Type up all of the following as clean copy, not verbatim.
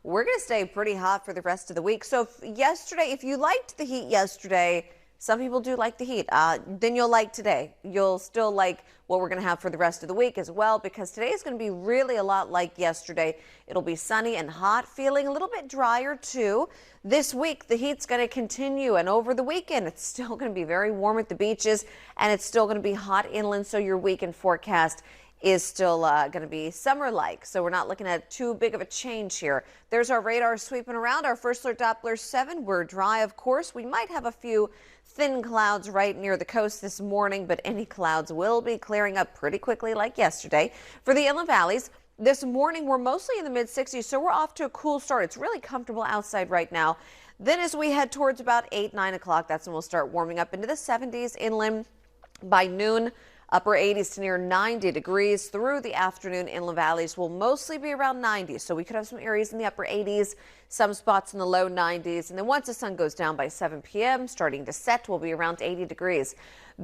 we're going to stay pretty hot for the rest of the week. So if you liked the heat yesterday, some people do like the heat, then you'll like today. You'll still like what we're going to have for the rest of the week as well, because today is going to be really a lot like yesterday. It'll be sunny and hot, feeling a little bit drier too. This week, the heat's going to continue, and over the weekend, it's still going to be very warm at the beaches, and it's still going to be hot inland, so your weekend forecast is still going to be summer-like. So we're not looking at too big of a change here. There's our radar sweeping around. Our first alert Doppler 7. We're dry, of course. We might have a few thin clouds right near the coast this morning, but any clouds will be clearing up pretty quickly like yesterday. For the inland valleys, this morning we're mostly in the mid-60s, so we're off to a cool start. It's really comfortable outside right now. Then as we head towards about 8, 9 o'clock, that's when we'll start warming up into the 70s inland. By noon, upper 80s to near 90 degrees. Through the afternoon, inland valleys will mostly be around 90. So we could have some areas in the upper 80s, some spots in the low 90s. And then once the sun goes down by 7 p.m., starting to set, will be around 80 degrees.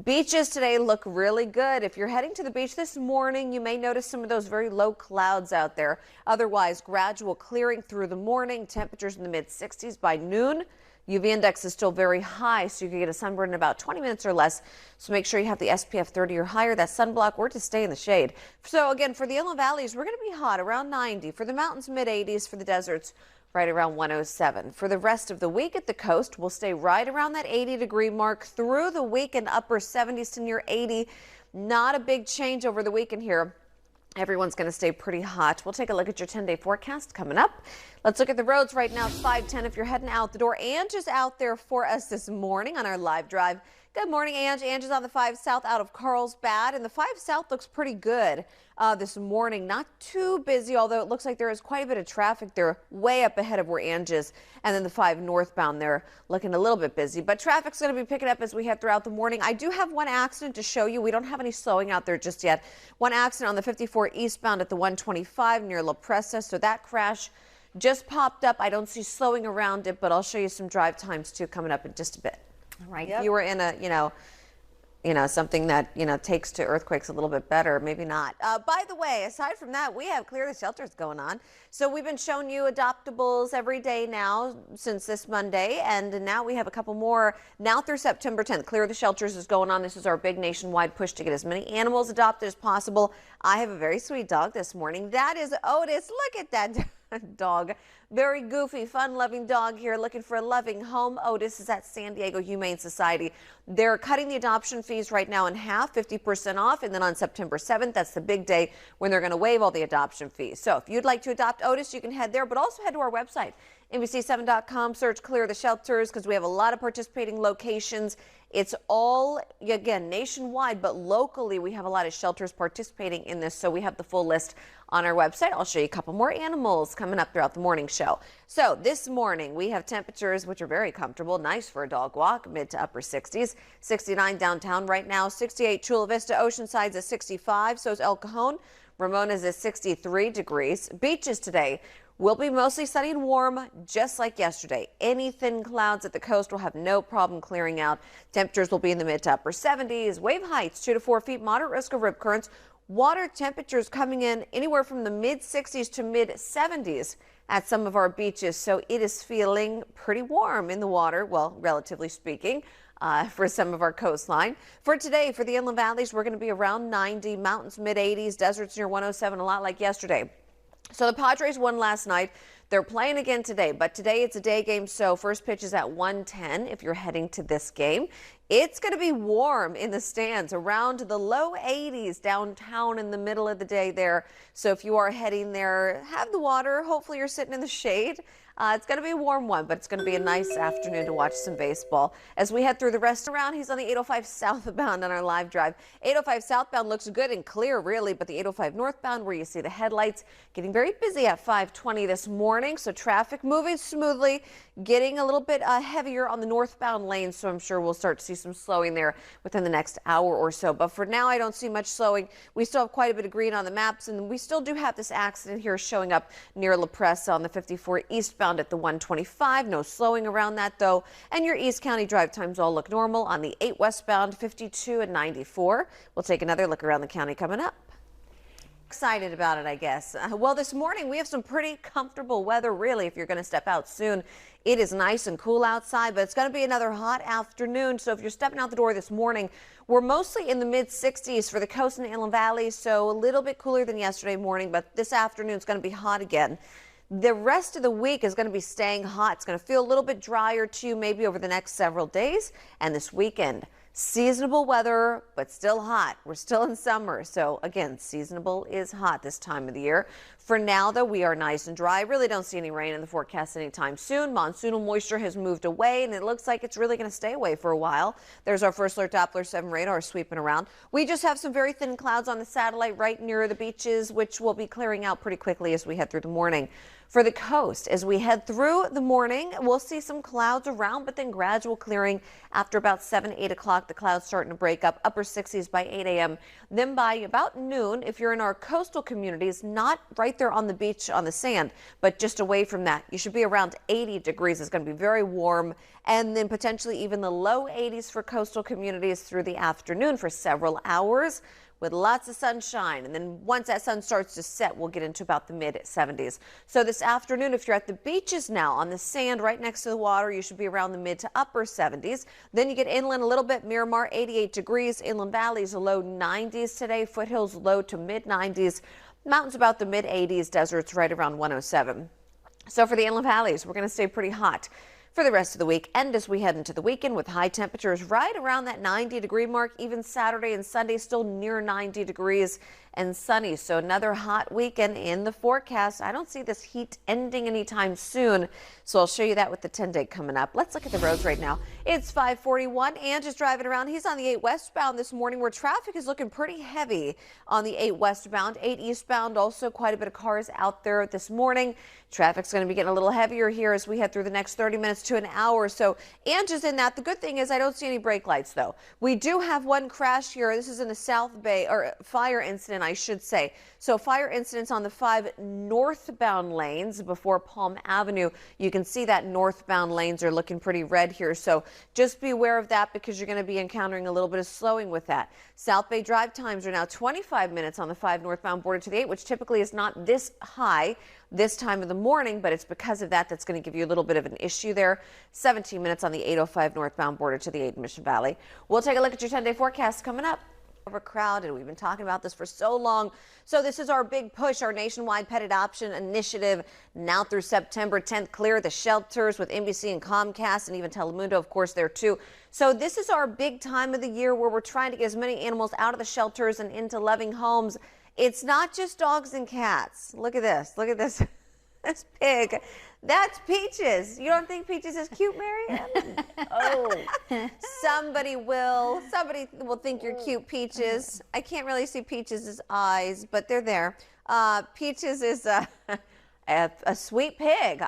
Beaches today look really good. If you're heading to the beach this morning, you may notice some of those very low clouds out there. Otherwise, gradual clearing through the morning. Temperatures in the mid 60s by noon. UV index is still very high, so you can get a sunburn in about 20 minutes or less. So make sure you have the SPF 30 or higher, that sunblock, or to stay in the shade. So again, for the inland valleys, we're going to be hot around 90. For the mountains, mid 80s. For the deserts, right around 107. For the rest of the week at the coast, we'll stay right around that 80-degree mark through the weekend, upper 70s to near 80. Not a big change over the weekend here. Everyone's going to stay pretty hot. We'll take a look at your 10-day forecast coming up. Let's look at the roads right now. It's 5:10 if you're heading out the door. Ange is out there for us this morning on our live drive. Good morning, Ange. Ange is on the 5 South out of Carlsbad, and the 5 South looks pretty good this morning. Not too busy, although it looks like there is quite a bit of traffic there way up ahead of where Ange is. And then the 5 northbound there looking a little bit busy. But traffic's going to be picking up as we head throughout the morning. I do have one accident to show you. We don't have any slowing out there just yet. One accident on the 54 eastbound at the 125 near La Presa. So that crash just popped up. I don't see slowing around it, but I'll show you some drive times too coming up in just a bit. All right. Yep. If you were in a, something that, takes to earthquakes a little bit better, maybe not. By the way, aside from that, we have Clear the Shelters going on. So we've been showing you adoptables every day now since this Monday, and now we have a couple more now through September 10th. Clear the Shelters is going on. This is our big nationwide push to get as many animals adopted as possible. I have a very sweet dog this morning. That is Otis. Look at that dog. Very goofy, fun-loving dog here looking for a loving home. Otis is at San Diego Humane Society. They're cutting the adoption fees right now in half, 50% off. And then on September 7th, that's the big day when they're going to waive all the adoption fees. So if you'd like to adopt Otis, you can head there, but also head to our website, NBC7.com, search Clear the Shelters, because we have a lot of participating locations. It's all, again, nationwide, but locally we have a lot of shelters participating in this, so we have the full list on our website. I'll show you a couple more animals coming up throughout the morning show. So this morning we have temperatures which are very comfortable, nice for a dog walk, mid to upper 60s. 69 downtown right now, 68 Chula Vista, Oceanside's at 65, so is El Cajon. Ramona's at 63 degrees. Beaches today will be mostly sunny and warm, just like yesterday. Any thin clouds at the coast will have no problem clearing out. Temperatures will be in the mid to upper 70s. Wave heights 2 to 4 feet, moderate risk of rip currents. Water temperatures coming in anywhere from the mid 60s to mid 70s at some of our beaches. So it is feeling pretty warm in the water, well, relatively speaking. For some of our coastline. For today, for the inland valleys, we're going to be around 90, mountains mid 80s, deserts near 107, a lot like yesterday. So the Padres won last night. They're playing again today, but today it's a day game, so first pitch is at 1:10 if you're heading to this game. It's going to be warm in the stands, around the low 80s downtown in the middle of the day there. So if you are heading there, have the water. Hopefully you're sitting in the shade. It's going to be a warm one, but it's going to be a nice afternoon to watch some baseball. As we head through the rest around, he's on the 805 southbound on our live drive. 805 southbound looks good and clear, really, but the 805 northbound, where you see the headlights, getting very busy at 5:20 this morning. So traffic moving smoothly, getting a little bit heavier on the northbound lane. So I'm sure we'll start to see some slowing there within the next hour or so. But for now, I don't see much slowing. We still have quite a bit of green on the maps, and we still do have this accident here showing up near La Presa on the 54 eastbound at the 125. No slowing around that, though. And your East County drive times all look normal on the 8 westbound, 52 and 94. We'll take another look around the county coming up. Excited about it, I guess. Well, this morning we have some pretty comfortable weather, really, if you're going to step out soon. It is nice and cool outside, but it's going to be another hot afternoon. So if you're stepping out the door this morning, we're mostly in the mid 60s for the coast and inland valleys, so a little bit cooler than yesterday morning, but this afternoon it's going to be hot again. The rest of the week is going to be staying hot. It's going to feel a little bit drier too, maybe over the next several days. And this weekend, seasonable weather, but still hot. We're still in summer. So again, seasonable is hot this time of the year. For now, though, we are nice and dry. I really don't see any rain in the forecast anytime soon. Monsoonal moisture has moved away, and it looks like it's really going to stay away for a while. There's our first alert Doppler 7 radar sweeping around. We just have some very thin clouds on the satellite right near the beaches, which will be clearing out pretty quickly as we head through the morning. For the coast, as we head through the morning, we'll see some clouds around, but then gradual clearing after about 7, 8 o'clock. The clouds starting to break up, upper 60s by 8 a.m. Then by about noon, if you're in our coastal communities, not right there on the beach on the sand, but just away from that, you should be around 80 degrees. It's going to be very warm, and then potentially even the low 80s for coastal communities through the afternoon for several hours, with lots of sunshine. And then once that sun starts to set, we'll get into about the mid 70s. So this afternoon, if you're at the beaches now on the sand right next to the water, you should be around the mid to upper 70s. Then you get inland a little bit. Miramar 88 degrees, inland valleys a low 90s today, foothills low to mid 90s, mountains about the mid 80s, deserts right around 107. So for the inland valleys, we're going to stay pretty hot for the rest of the week, and as we head into the weekend with high temperatures right around that 90-degree mark, even Saturday and Sunday still near 90 degrees and sunny. So another hot weekend in the forecast. I don't see this heat ending anytime soon, so I'll show you that with the 10-day coming up. Let's look at the roads right now. It's 541 and just driving around. He's on the 8 westbound this morning, where traffic is looking pretty heavy on the 8 westbound. 8 eastbound, also quite a bit of cars out there this morning. Traffic's going to be getting a little heavier here as we head through the next 30 minutes to an hour. So Ange is in that. The good thing is I don't see any brake lights, though. We do have one crash here. This is in the South Bay, or fire incident, I should say. So fire incidents on the 5 northbound lanes before Palm Avenue. You can see that northbound lanes are looking pretty red here. So just be aware of that, because you're going to be encountering a little bit of slowing with that. South Bay drive times are now 25 minutes on the 5 northbound border to the 8, which typically is not this high this time of the morning, but it's because of that that's going to give you a little bit of an issue there. 17 minutes on the 805 northbound border to the 8 Mission Valley. We'll take a look at your 10-day forecast coming up. Overcrowded. We've been talking about this for so long. So this is our big push, our nationwide pet adoption initiative. Now through September 10th, clear the shelters with NBC and Comcast, and even Telemundo, of course, there too. So this is our big time of the year where we're trying to get as many animals out of the shelters and into loving homes. It's not just dogs and cats. Look at this. Look at this. This pig. That's Peaches. You don't think Peaches is cute, Marianne? Oh, somebody will think you're cute, Peaches. I can't really see Peaches' eyes, but they're there. Peaches is a sweet pig.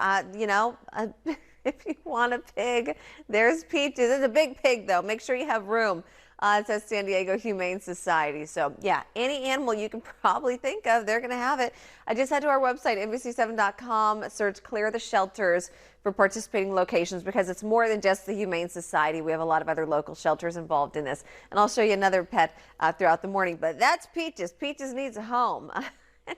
If you want a pig, there's Peaches. It's a big pig, though. Make sure you have room. It says San Diego Humane Society. So, yeah, any animal you can probably think of, they're going to have it. I just head to our website, NBC7.com, search Clear the Shelters for participating locations, because it's more than just the Humane Society. We have a lot of other local shelters involved in this. And I'll show you another pet throughout the morning. But that's Peaches. Peaches needs a home.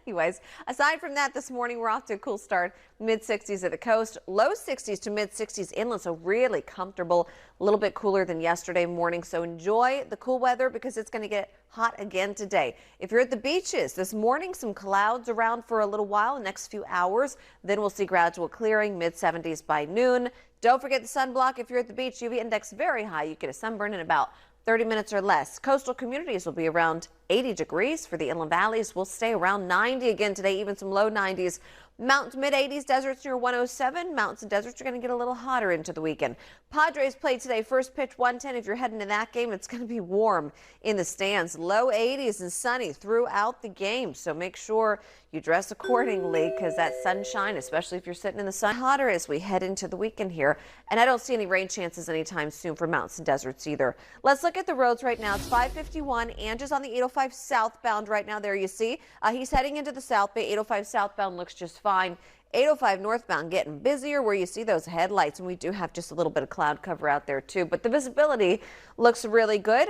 Anyways, aside from that, this morning we're off to a cool start. Mid-60s at the coast, low 60s to mid-60s inland, so really comfortable, a little bit cooler than yesterday morning. So enjoy the cool weather, because it's going to get hot again today. If you're at the beaches this morning, some clouds around for a little while, the next few hours. Then we'll see gradual clearing, mid-70s by noon. Don't forget the sunblock. If you're at the beach, UV index very high. You get a sunburn in about 30 minutes or less. Coastal communities will be around 80 degrees. For the inland valleys, we'll stay around 90 again today, even some low 90s. Mountains mid-80s, deserts near 107. Mountains and deserts are going to get a little hotter into the weekend. Padres play today, first pitch 1:10. If you're heading to that game, it's going to be warm in the stands. Low 80s and sunny throughout the game. So make sure you dress accordingly, because that sunshine, especially if you're sitting in the sun, hotter as we head into the weekend here. And I don't see any rain chances anytime soon for mountains and deserts either. Let's look at the roads right now. It's 551. Andrew's on the 805 southbound right now. There you see. He's heading into the South Bay. 805 southbound looks just fine. 805 northbound getting busier, where you see those headlights, and we do have just a little bit of cloud cover out there too, but the visibility looks really good.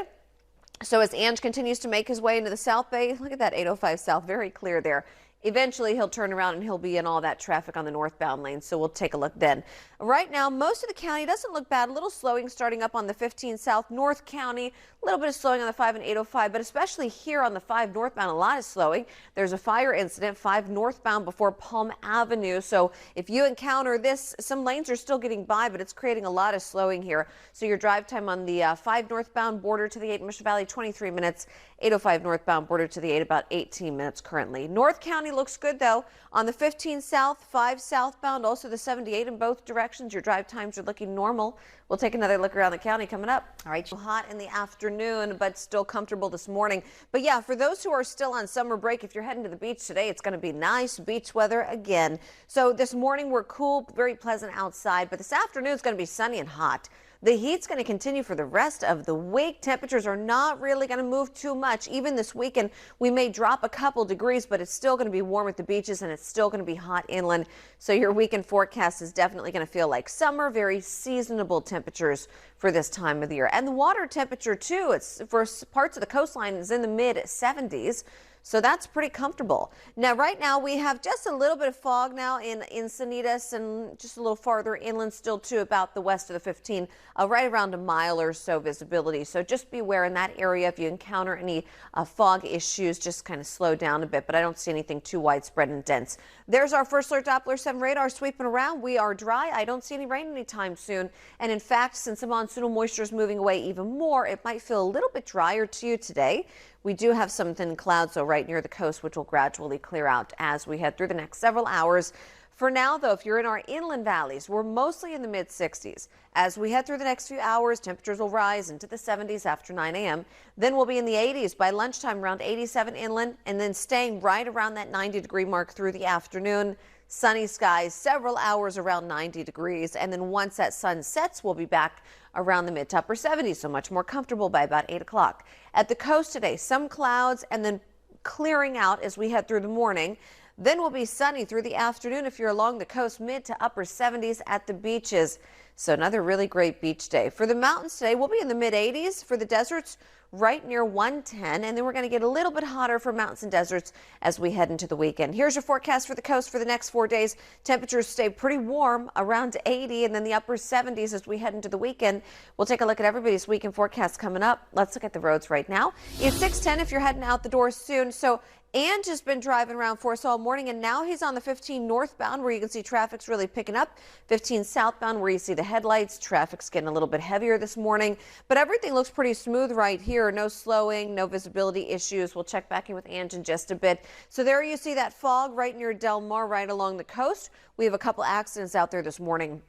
So as Ange continues to make his way into the South Bay, look at that 805 South, very clear there. Eventually, he'll turn around and he'll be in all that traffic on the northbound lane, so we'll take a look then. Right now, most of the county doesn't look bad. A little slowing starting up on the 15 South North County, a little bit of slowing on the 5 and 805, but especially here on the 5 northbound, a lot of slowing. There's a fire incident 5 northbound before Palm Avenue, so if you encounter this, some lanes are still getting by, but it's creating a lot of slowing here. So your drive time on the 5 northbound border to the 8 Mission Valley, 23 minutes. 805 northbound border to the 8, about 18 minutes currently. North County looks good though. On the 15 south, 5 southbound, also the 78 in both directions. Your drive times are looking normal. We'll take another look around the county coming up. All right, hot in the afternoon, but still comfortable this morning. But yeah, for those who are still on summer break, if you're heading to the beach today, it's going to be nice beach weather again. So this morning we're cool, very pleasant outside, but this afternoon it's going to be sunny and hot. The heat's going to continue for the rest of the week. Temperatures are not really going to move too much. Even this weekend, we may drop a couple degrees, but it's still going to be warm at the beaches and it's still going to be hot inland. So your weekend forecast is definitely going to feel like summer, very seasonable temperatures for this time of the year. And the water temperature, too, it's for parts of the coastline is in the mid 70s. So that's pretty comfortable. Now, right now, we have just a little bit of fog now in Encinitas and just a little farther inland still, too, about the west of the 15, right around a mile or so visibility. So just beware in that area. If you encounter any fog issues, just kind of slow down a bit. But I don't see anything too widespread and dense. There's our first alert Doppler 7 radar sweeping around. We are dry. I don't see any rain anytime soon. And in fact, since the monsoonal moisture is moving away even more, it might feel a little bit drier to you today. We do have some thin clouds, though, right near the coast, which will gradually clear out as we head through the next several hours. For now, though, if you're in our inland valleys, we're mostly in the mid-60s. As we head through the next few hours, temperatures will rise into the 70s after 9 a.m. Then we'll be in the 80s by lunchtime, around 87 inland, and then staying right around that 90-degree mark through the afternoon. Sunny skies, several hours around 90 degrees, and then once that sun sets, we'll be back around the mid to upper 70s, so much more comfortable by about 8 o'clock. At the coast today, some clouds and then clearing out as we head through the morning. Then we'll be sunny through the afternoon if you're along the coast, mid to upper 70s at the beaches. So another really great beach day. For the mountains today, we'll be in the mid 80s. For the deserts, right near 110. And then we're going to get a little bit hotter for mountains and deserts as we head into the weekend. Here's your forecast for the coast for the next 4 days. Temperatures stay pretty warm, around 80, and then the upper 70s as we head into the weekend. We'll take a look at everybody's weekend forecast coming up. Let's look at the roads right now. It's 6:10 if you're heading out the door soon. So Ange has been driving around for us all morning, and now he's on the 15 northbound where you can see traffic's really picking up. 15 southbound where you see the headlights. Traffic's getting a little bit heavier this morning, but everything looks pretty smooth right here. No slowing, no visibility issues. We'll check back in with Ange in just a bit. So there you see that fog right near Del Mar, right along the coast. We have a couple accidents out there this morning.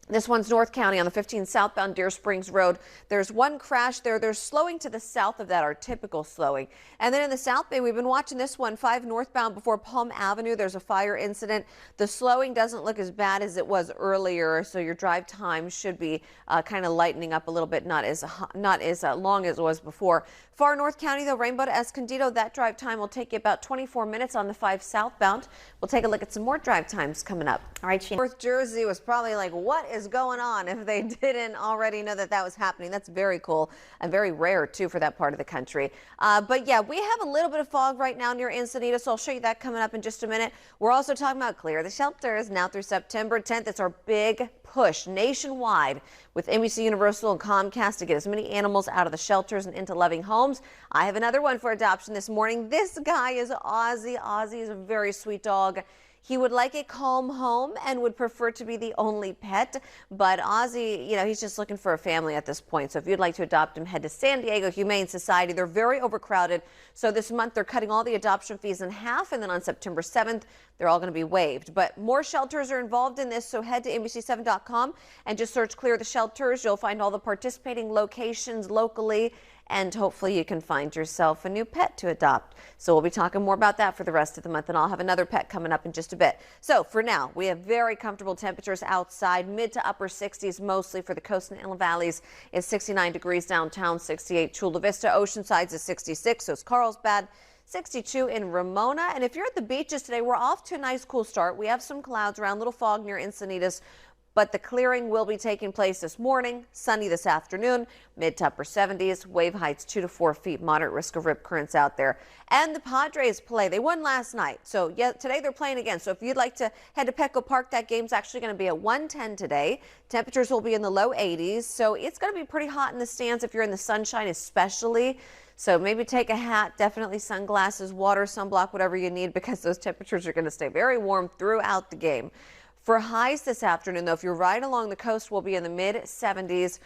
This one's North County on the 15 southbound Deer Springs Road. There's one crash there. There's slowing to the south of that, our typical slowing. And then in the South Bay, we've been watching this one, 5 northbound before Palm Avenue. There's a fire incident. The slowing doesn't look as bad as it was earlier, so your drive time should be kind of lightening up a little bit, not as long as it was before. Far North County, though, Rainbow to Escondido, that drive time will take you about 24 minutes on the 5 southbound. We'll take a look at some more drive times coming up. All right, Sheena. North Jersey was probably like, what is going on, if they didn't already know that that was happening. That's very cool and very rare, too, for that part of the country. But yeah, we have a little bit of fog right now near Encinitas, so I'll show you that coming up in just a minute. We're also talking about clear the shelters now through September 10th. It's our big push nationwide with NBC Universal and Comcast to get as many animals out of the shelters and into loving homes. I have another one for adoption this morning. This guy is Ozzy. Ozzy is a very sweet dog. He would like a calm home and would prefer to be the only pet. But Ozzy, you know, he's just looking for a family at this point. So if you'd like to adopt him, head to San Diego Humane Society. They're very overcrowded. So this month they're cutting all the adoption fees in half. And then on September 7th, they're all going to be waived. But more shelters are involved in this. So head to NBC7.com and just search Clear the Shelters. You'll find all the participating locations locally. And hopefully you can find yourself a new pet to adopt. So we'll be talking more about that for the rest of the month, and I'll have another pet coming up in just a bit. So for now, we have very comfortable temperatures outside, mid to upper 60s mostly for the coast and inland valleys. It's 69 degrees downtown, 68 Chula Vista. Oceanside's is 66, so it's Carlsbad. 62 in Ramona. And if you're at the beaches today, we're off to a nice cool start. We have some clouds around, little fog near Encinitas. but the clearing will be taking place this morning. Sunny this afternoon, mid to upper 70s, wave heights 2 to 4 feet, moderate risk of rip currents out there. And the Padres play. They won last night, so yeah, today they're playing again. So if you'd like to head to Petco Park, that game's actually going to be at 1:10 today. Temperatures will be in the low 80s, so it's going to be pretty hot in the stands if you're in the sunshine especially. So maybe take a hat, definitely sunglasses, water, sunblock, whatever you need, because those temperatures are going to stay very warm throughout the game. For highs this afternoon, though, if you're right along the coast, we'll be in the mid-70s.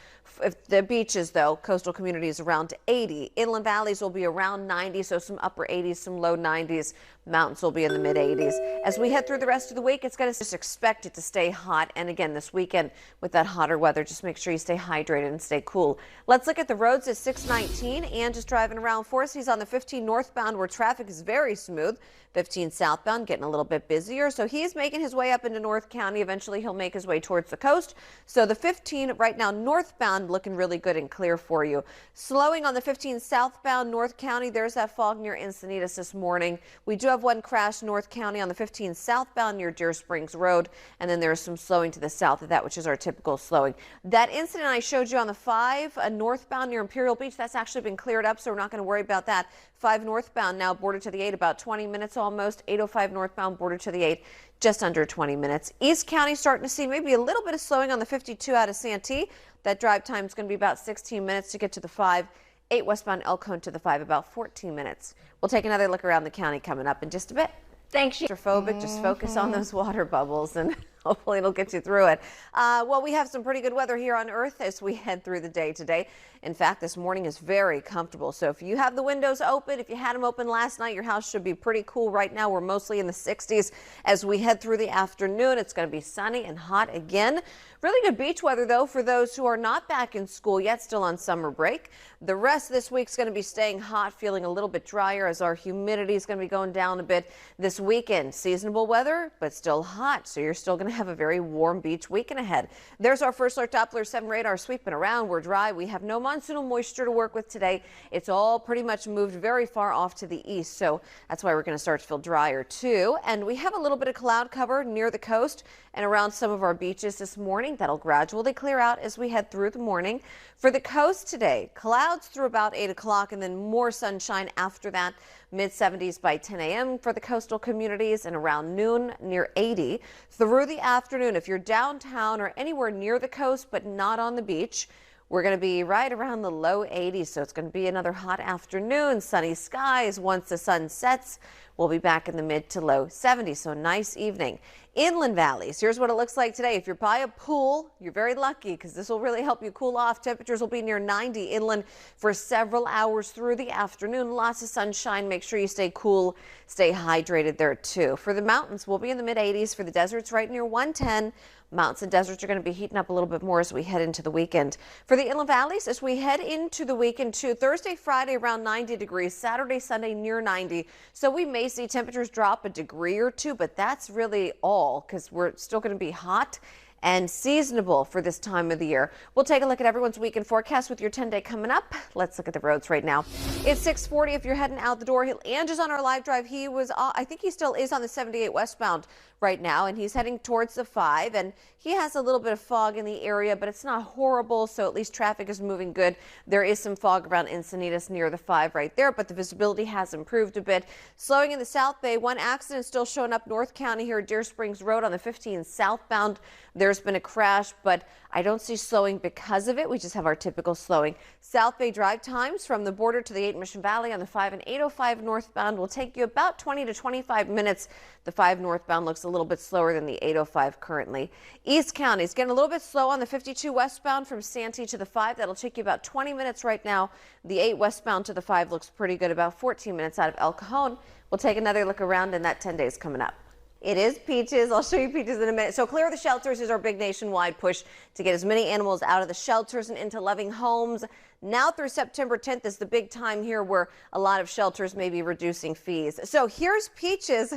If the beaches, though, coastal communities around 80. Inland valleys will be around 90, so some upper 80s, some low 90s. Mountains will be in the mid-80s. As we head through the rest of the week, it's going to just expect it to stay hot. And again, this weekend with that hotter weather, just make sure you stay hydrated and stay cool. Let's look at the roads at 619. And just driving around for us, he's on the 15 northbound where traffic is very smooth. 15 southbound getting a little bit busier. So he's making his way up into North County. Eventually he'll make his way towards the coast. So the 15 right now northbound looking really good and clear for you. Slowing on the 15 southbound North County. There's that fog near Encinitas this morning. We do have one crash North County on the 15 southbound near Deer Springs Road. And then there's some slowing to the south of that, which is our typical slowing. That incident I showed you on the 5 northbound near Imperial Beach, that's actually been cleared up, so we're not going to worry about that. 5 northbound now border to the 8, about 20 minutes almost. 805 northbound border to the 8, just under 20 minutes. East County starting to see maybe a little bit of slowing on the 52 out of Santee. That drive time is going to be about 16 minutes to get to the 5. 8 westbound Elkhorn to the 5, about 14 minutes. We'll take another look around the county coming up in just a bit. Thanks, claustrophobic. Just focus on those water bubbles and hopefully it'll get you through it. Well, we have some pretty good weather here on Earth as we head through the day today. In fact, this morning is very comfortable. So if you have the windows open, if you had them open last night, your house should be pretty cool right now. We're mostly in the 60s as we head through the afternoon. It's going to be sunny and hot again. Really good beach weather, though, for those who are not back in school yet, still on summer break. The rest of this week's going to be staying hot, feeling a little bit drier as our humidity is going to be going down a bit this weekend. Seasonable weather, but still hot, so you're still going to have a very warm beach weekend ahead. There's our first alert Doppler 7 radar sweeping around. We're dry. We have no monsoonal moisture to work with today. It's all pretty much moved very far off to the east, so that's why we're going to start to feel drier, too. And we have a little bit of cloud cover near the coast and around some of our beaches this morning. That'll gradually clear out as we head through the morning. For the coast today, clouds through about 8 o'clock and then more sunshine after that. Mid-70s by 10 a.m. for the coastal communities and around noon near 80. Through the afternoon, if you're downtown or anywhere near the coast but not on the beach, we're going to be right around the low 80s, so it's going to be another hot afternoon. Sunny skies once the sun sets. We'll be back in the mid to low 70s, so nice evening. Inland valleys, here's what it looks like today. If you're by a pool, you're very lucky because this will really help you cool off. Temperatures will be near 90 inland for several hours through the afternoon. Lots of sunshine. Make sure you stay cool, stay hydrated there too. For the mountains, we'll be in the mid 80s. For the deserts, right near 110. Mountains and deserts are going to be heating up a little bit more as we head into the weekend. For the inland valleys, as we head into the weekend too, Thursday, Friday around 90 degrees, Saturday, Sunday near 90. So we may see temperatures drop a degree or two, but that's really all because we're still going to be hot and seasonable for this time of the year. We'll take a look at everyone's weekend forecast with your 10-day coming up. Let's look at the roads right now. It's 6:40 if you're heading out the door. Andrew's on our live drive. He was, I think he still is on the 78 westbound right now, and he's heading towards the 5, and he has a little bit of fog in the area, but it's not horrible, so at least traffic is moving good. There is some fog around Encinitas near the 5 right there, but the visibility has improved a bit. Slowing in the South Bay, one accident still showing up North County here at Deer Springs Road on the 15 southbound. There's been a crash, but I don't see slowing because of it. We just have our typical slowing. South Bay drive times from the border to the 8 Mission Valley on the 5 and 805 northbound will take you about 20 to 25 minutes. The 5 northbound looks a little bit slower than the 805 currently. East County is getting a little bit slow on the 52 westbound from Santee to the 5. That'll take you about 20 minutes right now. The 8 westbound to the 5 looks pretty good, about 14 minutes out of El Cajon. We'll take another look around, and that 10 days coming up. It is Peaches. I'll show you Peaches in a minute. So Clear the Shelters is our big nationwide push to get as many animals out of the shelters and into loving homes. Now through September 10th is the big time here where a lot of shelters may be reducing fees. So here's Peaches.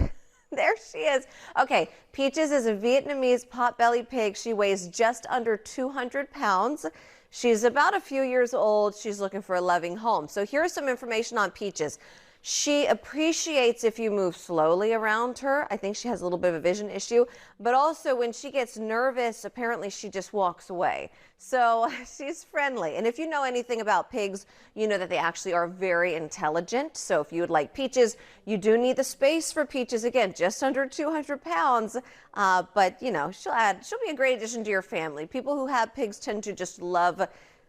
There she is. Okay, Peaches is a Vietnamese potbelly pig. She weighs just under 200 pounds. She's about a few years old. She's looking for a loving home. So here's some information on Peaches. She appreciates if you move slowly around her. I think she has a little bit of a vision issue, but also when she gets nervous, apparently she just walks away. So she's friendly. And if you know anything about pigs, you know that they actually are very intelligent. So if you would like Peaches, you do need the space for Peaches. Again, just under 200 pounds. But you know, she'll be a great addition to your family. People who have pigs tend to just love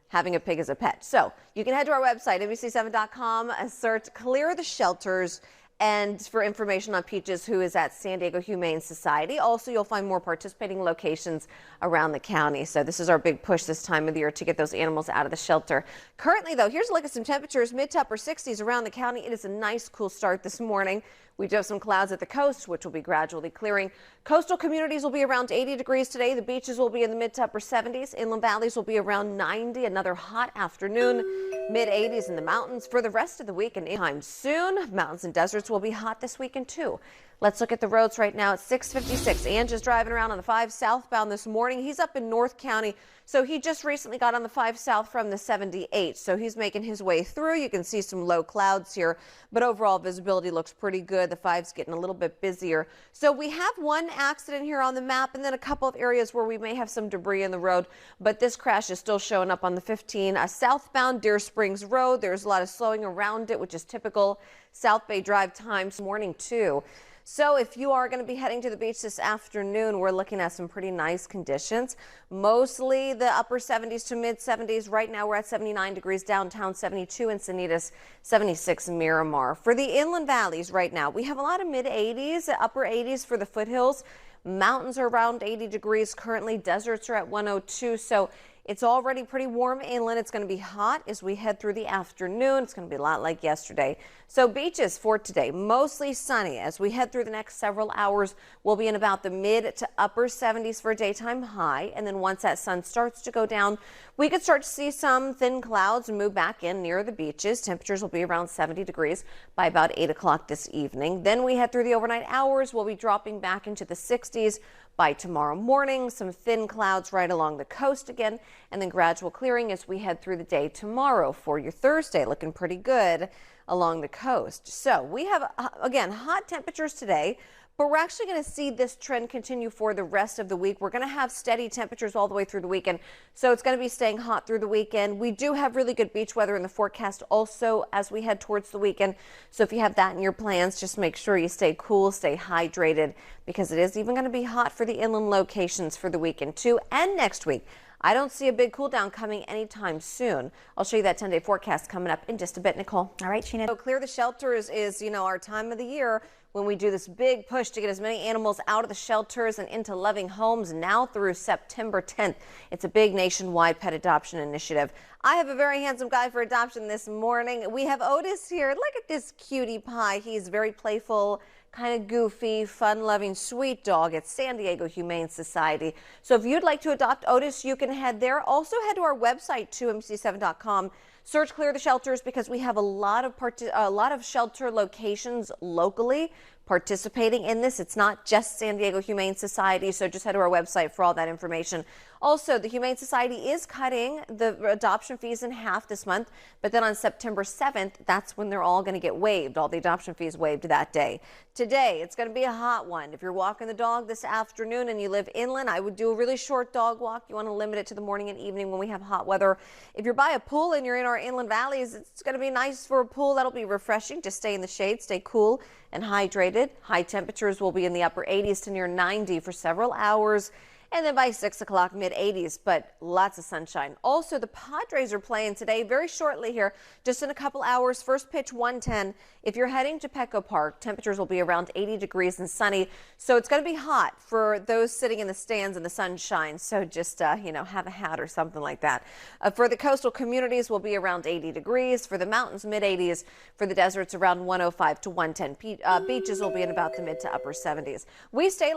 having a pig as a pet. So you can head to our website, NBC7.com, search Clear the Shelters, and for information on Peaches, who is at San Diego Humane Society. Also, you'll find more participating locations around the county. So this is our big push this time of the year to get those animals out of the shelter. Currently, though, here's a look at some temperatures, mid to upper 60s around the county. It is a nice, cool start this morning. We do have some clouds at the coast, which will be gradually clearing. Coastal communities will be around 80 degrees today. The beaches will be in the mid to upper 70s. Inland valleys will be around 90. Another hot afternoon, mid 80s in the mountains. For the rest of the week and anytime soon, mountains and deserts will be hot this weekend too. Let's look at the roads right now at 6:56. Ange is driving around on the 5 southbound this morning. He's up in North County, so he just recently got on the 5 south from the 78. So he's making his way through. You can see some low clouds here, but overall visibility looks pretty good. The 5's getting a little bit busier. So we have one accident here on the map and then a couple of areas where we may have some debris in the road, but this crash is still showing up on the 15 southbound Deer Springs Road. There's a lot of slowing around it, which is typical. South Bay drive times morning too. So if you are going to be heading to the beach this afternoon, we're looking at some pretty nice conditions. Mostly the upper 70s to mid 70s. Right now we're at 79 degrees downtown, 72 in Encinitas, 76 in Miramar. For the inland valleys right now, we have a lot of mid 80s, upper 80s for the foothills. Mountains are around 80 degrees currently. Deserts are at 102. So it's already pretty warm inland. It's going to be hot as we head through the afternoon. It's going to be a lot like yesterday. So beaches for today, mostly sunny. As we head through the next several hours, we'll be in about the mid to upper 70s for a daytime high. And then once that sun starts to go down, we could start to see some thin clouds and move back in near the beaches. Temperatures will be around 70 degrees by about 8 o'clock this evening. Then we head through the overnight hours. We'll be dropping back into the 60s by tomorrow morning. Some thin clouds right along the coast again, and then gradual clearing as we head through the day tomorrow. For your Thursday, looking pretty good along the coast. So we have, again, hot temperatures today, but we're actually going to see this trend continue for the rest of the week. We're going to have steady temperatures all the way through the weekend, so it's going to be staying hot through the weekend. We do have really good beach weather in the forecast also as we head towards the weekend. So if you have that in your plans, just make sure you stay cool, stay hydrated, because it is even going to be hot for the inland locations for the weekend too, and next week. I don't see a big cool down coming anytime soon. I'll show you that 10-day forecast coming up in just a bit, Nicole. All right, Sheena. So Clear the Shelters is, you know, our time of the year when we do this big push to get as many animals out of the shelters and into loving homes now through September 10th. It's a big nationwide pet adoption initiative. I have a very handsome guy for adoption this morning. We have Otis here. Look at this cutie pie. He's very playful, kind of goofy, fun-loving, sweet dog at San Diego Humane Society. So if you'd like to adopt Otis, you can head there. Also head to our website, to NBC7.com. Search Clear the Shelters, because we have a lot of shelter locations locally participating in this. It's not just San Diego Humane Society, so just head to our website for all that information. Also, the Humane Society is cutting the adoption fees in half this month, but then on September 7th, that's when they're all going to get waived, all the adoption fees waived that day. Today, it's going to be a hot one. If you're walking the dog this afternoon and you live inland, I would do a really short dog walk. You want to limit it to the morning and evening when we have hot weather. If you're by a pool and you're in our inland valleys, it's going to be nice for a pool. That'll be refreshing. Just stay in the shade, stay cool and hydrated. High temperatures will be in the upper 80s to near 90 for several hours. And then by 6 o'clock, mid 80s, but lots of sunshine. Also, the Padres are playing today very shortly here, just in a couple hours. First pitch 1:10. If you're heading to Petco Park, temperatures will be around 80 degrees and sunny. So it's going to be hot for those sitting in the stands in the sunshine. So just, you know, have a hat or something like that. For the coastal communities, will be around 80 degrees. For the mountains, mid 80s. For the deserts, around 105 to 110. Beaches will be in about the mid to upper 70s. We stay